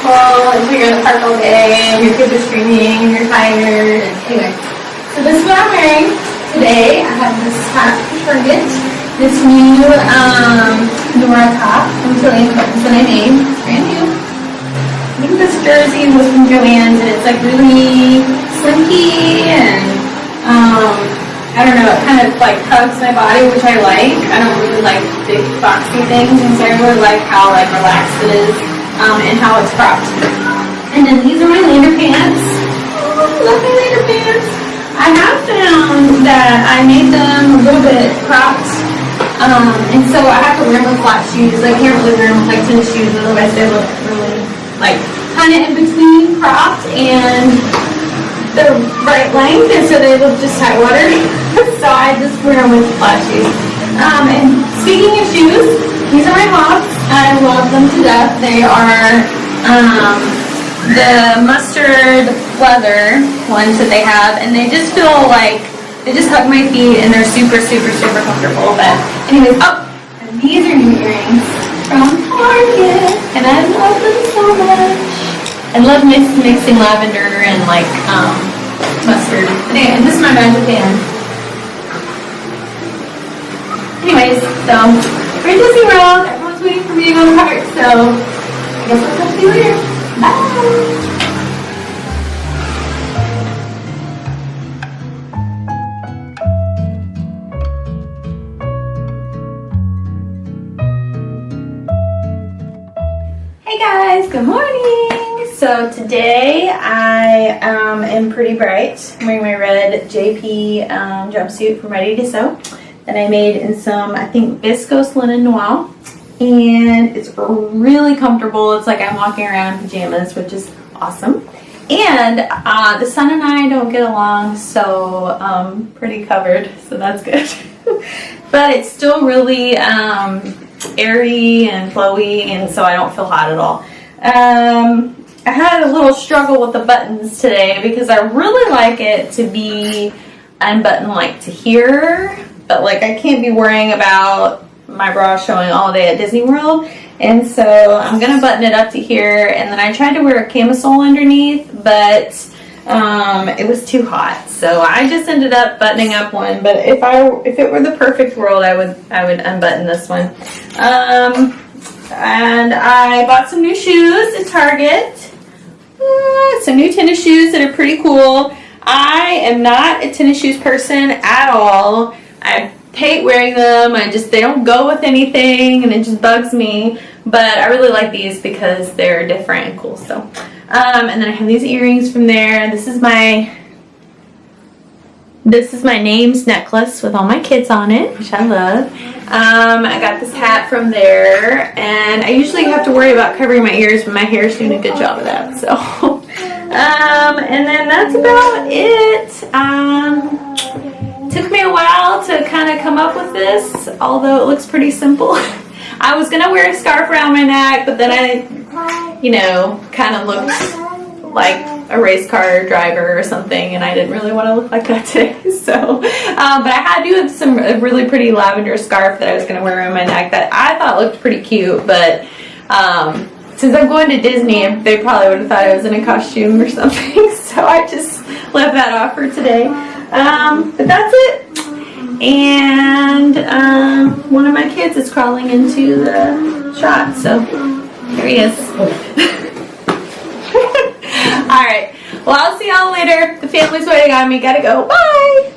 peaceful. It's like you're in the park all day and your kids are screaming and you're tired. And anyway, so this is what I'm wearing today. I have this hat from Target. This new Nora top from Tillian Buttons that I made. It's brand new. I think this jersey was from Joann's and it's like really slinky and I don't know, it kind of like hugs my body, which I like. I don't really like big boxy things, and so I really like how like relaxed it is and how it's cropped. And then these are my lander pants. Oh, I love my lander pants. I have found that I made them a little bit cropped, and so I have to wear them with flat shoes. I can't really wear them with like tennis shoes, otherwise they look really like kind of in between cropped and the right length, and so they look just tight water. So I just wear them with flat shoes. And speaking of shoes, these are my Hops. I love them to death. They are the mustard leather ones that they have, and they just feel like they just hug my feet, and they're super, super, super comfortable. But anyways, and these are new earrings from Target, and I love them so much. I love mixing lavender and like mustard. And this is my magic band. Anyways, so we're in Disney World. Everyone's waiting for me to go to the park, so I guess I'll talk to you later. Bye! Hey guys, good morning! So today I am pretty bright. I'm wearing my red JP jumpsuit from Ready to Sew that I made in some, I think, viscose linen noir. And it's really comfortable. It's like I'm walking around in pajamas, which is awesome. And the son and I don't get along, so pretty covered, so that's good. But it's still really airy and flowy, and so I don't feel hot at all. I had a little struggle with the buttons today because I really like it to be unbuttoned like to here, but like I can't be worrying about my bra showing all day at Disney World, and so I'm gonna button it up to here. And then I tried to wear a camisole underneath, but it was too hot, so I just ended up buttoning up one. But if it were the perfect world, I would unbutton this one. And I bought some new shoes at Target. Some new tennis shoes that are pretty cool. I am not a tennis shoes person at all. I hate wearing them. They don't go with anything, and it just bugs me. But I really like these because they're different and cool. So, and then I have these earrings from there. This is my names necklace with all my kids on it, which I love. I got this hat from there, and I usually have to worry about covering my ears, but my hair is doing a good job of that. So, and then that's about it. Took me a while to kind of come up with this, although it looks pretty simple. I was gonna wear a scarf around my neck, but then I, kind of looked like a race car driver or something, and I didn't really want to look like that today. So, but I do have a really pretty lavender scarf that I was going to wear around my neck that I thought looked pretty cute, but since I'm going to Disney, they probably would have thought I was in a costume or something, so I just left that off for today. But that's it. And one of my kids is crawling into the shot, so there he is. Alright, well, I'll see y'all later. The family's waiting on me. Gotta go. Bye!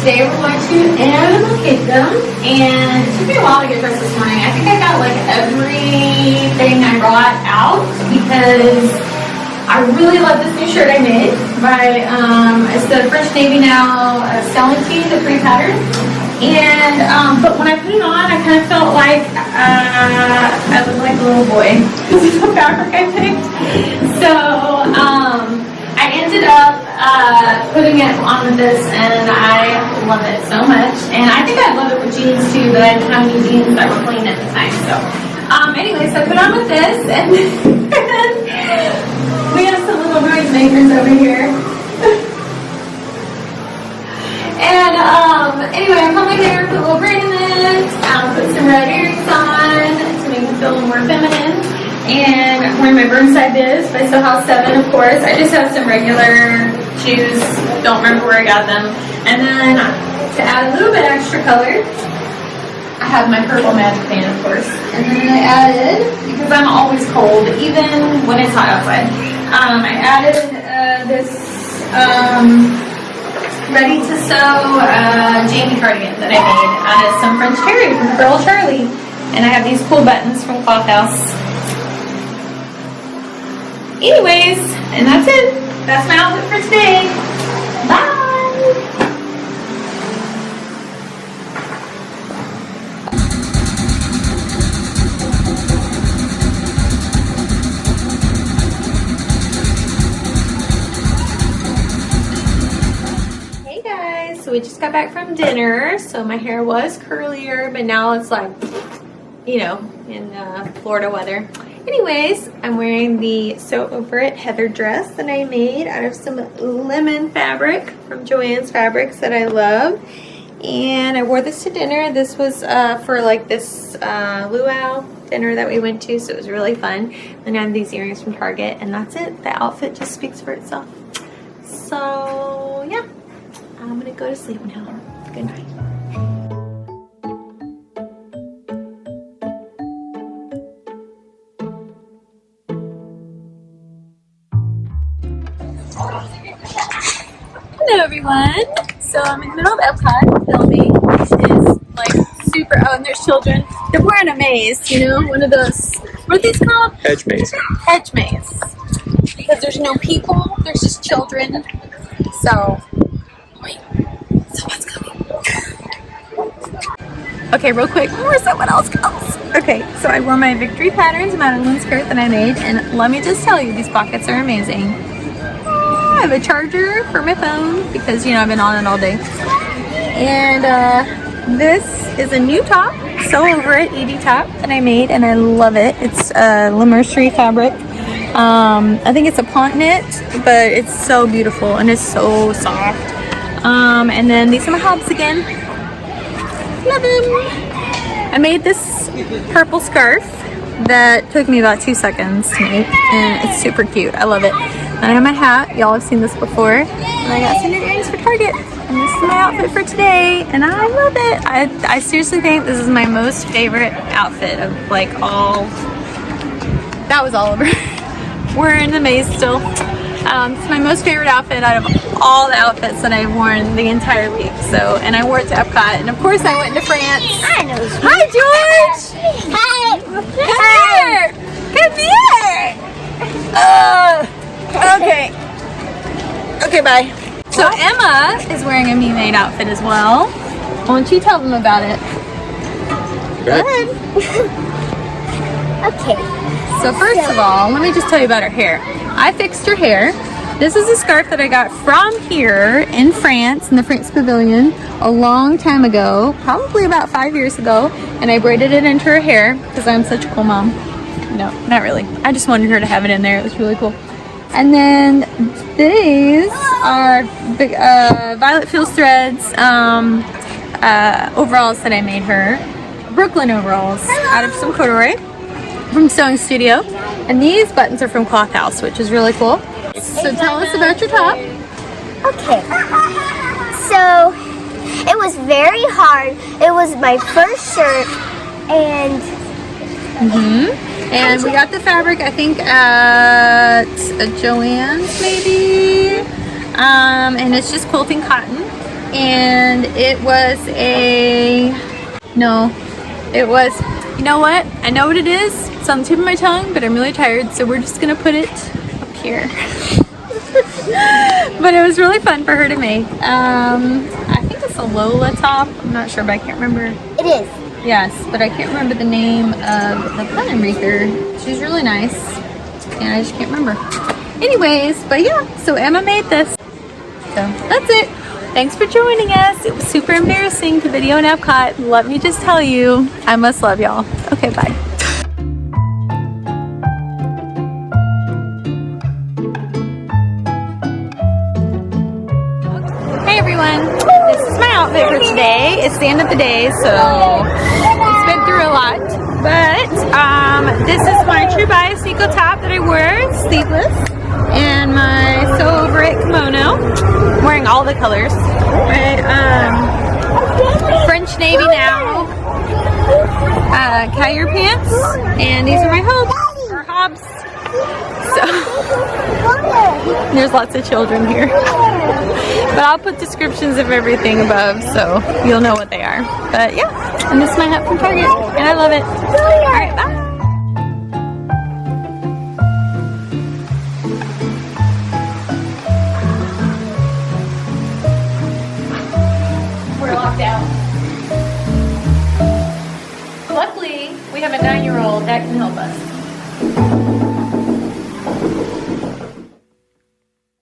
Today we're going to Animal Kingdom, and it took me a while to get dressed this morning. I think I got like everything I brought out because I really love this new shirt I made by it's the French Navy Now Stelling Tee, the free pattern. And but when I put it on, I kind of felt like I looked like a little boy because of the fabric I picked. So I ended up putting it on with this, and I love it so much. And I think I'd love it with jeans too, but I didn't have any jeans that were clean at the time. So, anyway, so I put on with this, and we have some little noisemakers over here. And anyway, I cut my hair, put a little braid in it, put some red earrings on to make me feel more feminine. And I'm wearing my Burnside Biz by Soho 7, of course. I just have some regular shoes, don't remember where I got them. And then to add a little bit extra color, I have my purple Magic Band, of course. And then I added, because I'm always cold, even when it's hot outside, I added this Ready to Sew Jamie cardigan that I made out of some French terry from Pearl Charlie. And I have these cool buttons from Cloth House. Anyways, and that's it. That's my outfit for today. Bye! Hey guys, so we just got back from dinner. So my hair was curlier, but now it's like, you know, in Florida weather. Anyways, I'm wearing the Sew Over It Heather dress that I made out of some lemon fabric from Joann's Fabrics that I love. And I wore this to dinner. This was for like this luau dinner that we went to, so it was really fun. And I have these earrings from Target, and that's it. The outfit just speaks for itself. So yeah, I'm gonna go to sleep now. Good night. Hello everyone. So I'm in the middle of Epcot filming, which is like super, oh, and there's children. We're in a maze, you know, one of those, what are these called? Hedge maze. Hedge maze. Because there's no people, there's just children. So, wait, someone's coming. Okay, real quick, before someone else comes. Okay, so I wore my Victory Patterns Madeline skirt that I made, and let me just tell you, these pockets are amazing. I have a charger for my phone because, you know, I've been on it all day. And this is a new top, Sew Over It Edie top that I made, and I love it. It's Le Mercerie fabric. I think it's a pont knit, but it's so beautiful and it's so soft. And then these are my hobs again. Love them. I made this purple scarf that took me about 2 seconds to make, and it's super cute. I love it. And I have my hat. Y'all have seen this before. And I got some new earrings for Target. And this is my outfit for today. And I love it. I seriously think this is my most favorite outfit of like all. That was Oliver. We're in the maze still. It's my most favorite outfit out of all the outfits that I've worn the entire week. So, and I wore it to Epcot. And of course I went to France. I know. Hi, George! Hi. Come here! Okay. Okay, bye. So Emma is wearing a Me Made outfit as well. Why don't you tell them about it? Go ahead. Okay. So first of all, let me just tell you about her hair. I fixed her hair. This is a scarf that I got from here in France, in the France Pavilion, a long time ago, probably about 5 years ago, and I braided it into her hair because I'm such a cool mom. No, not really. I just wanted her to have it in there. It was really cool. And then these are Violet Fields threads overalls that I made her. Brooklyn overalls out of some corduroy from Sewing Studio. And these buttons are from Cloth House, which is really cool. So tell us about your top. Okay. So it was very hard. It was my first shirt, and And we got the fabric, I think, at Joann's, maybe. And it's just quilting cotton. And it was you know what? I know what it is. It's on the tip of my tongue, but I'm really tired, so we're just gonna put it up here. But it was really fun for her to make. I think it's a Lola top. I'm not sure, but I can't remember. it is. Yes, but I can't remember the name of the pattern maker. She's really nice, and I just can't remember. Anyways, but yeah, so Emma made this. So that's it. Thanks for joining us. It was super embarrassing to video in Epcot. Let me just tell you, I must love y'all. Okay, bye. Hey everyone, this is my outfit for today. It's the end of the day, so it's been through a lot. But this is my True Bias Sequel top that I wore, sleeveless, and my So Over It kimono. I'm wearing all the colors. My French Navy now, Kyrie pants, and these are my hobs, or hobs. So there's lots of children here. But I'll put descriptions of everything above so you'll know what they are. But yeah, and this is my hat from Target, and I love it. Alright, bye. We're locked out. Luckily, we have a 9-year-old that can help us.